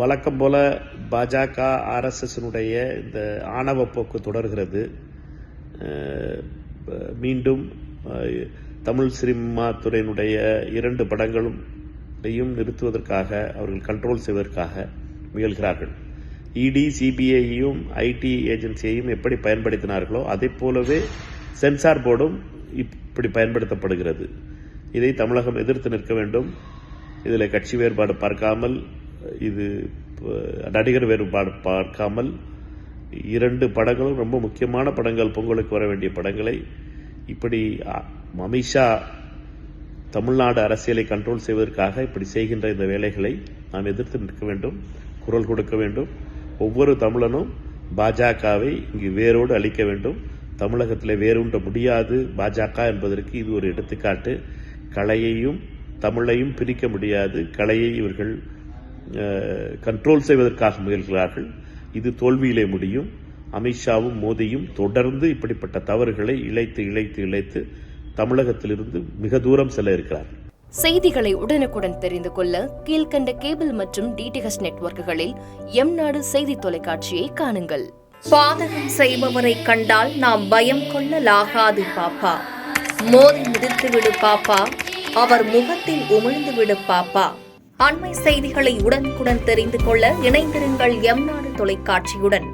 வழக்கம் போல பாஜக ஆர்எஸ்எஸ்னுடைய இந்த ஆணவ போக்கு தொடர்கிறது. மீண்டும் தமிழ் சினிமா துறையினுடைய 2 படங்களும் நிறுத்துவதற்காக அவர்கள் கண்ட்ரோல் செய்வதற்காக முயல்கிறார்கள். இடி, சிபிஐயும் ஐடி ஏஜென்சியையும் எப்படி பயன்படுத்தினார்களோ அதை போலவே சென்சார் போர்டும் இப்படி பயன்படுத்தப்படுகிறது. இதை தமிழகம் எதிர்த்து நிற்க வேண்டும். இதில் கட்சி வேறுபாடு பார்க்காமல், இது நடிகர் வேறுபாடு பார்க்காமல் 2 படங்களும் ரொம்ப முக்கியமான படங்கள், பொங்கலுக்கு வர வேண்டிய படங்களை இப்படி அமித்ஷா தமிழ்நாடு அரசியலை கண்ட்ரோல் செய்வதற்காக இப்படி செய்கின்ற இந்த வேலைகளை நாம் எதிர்த்து நிற்க வேண்டும், குரல் கொடுக்க வேண்டும். ஒவ்வொரு தமிழனும் பாஜகவை இங்கு வேரோடு அழிக்க வேண்டும். தமிழகத்தில் வேரூன்ற முடியாது பாஜக என்பதற்கு இது ஒரு எடுத்துக்காட்டு. கலையையும் தமிழையும் பிரிக்க முடியாது. கலையை இவர்கள் கண்ட்ரோல் செய்வதற்காக முயல்கிறார்கள். இது தோல்வியிலே முடியும். அமித்ஷாவும் மோடியும் தொடர்ந்து இப்படிப்பட்ட தவறுகளை இழைத்து தமிழகத்திலிருந்து மிக தூரம் செல்ல இருக்கிறார். செய்திகளை உடனுக்குடன் தெரிந்து கொள்ள கீழ்கண்ட கேபிள் மற்றும் டிடிஎச் நெட்வொர்க்குகளில் எம்நாடு செய்தி தொலைக்காட்சியை காணுங்கள். பாதகம் செய்பவரை கண்டால் நாம் பயம் கொள்ளலாகாது பாப்பா. மோதி மிதித்துவிடு பாப்பா, அவர் முகத்தில் உமிழ்ந்துவிடு பாப்பா. அண்மை செய்திகளை உடனுக்குடன் தெரிந்து கொள்ள இணைந்திருங்கள் எம்நாடு தொலைக்காட்சியுடன்.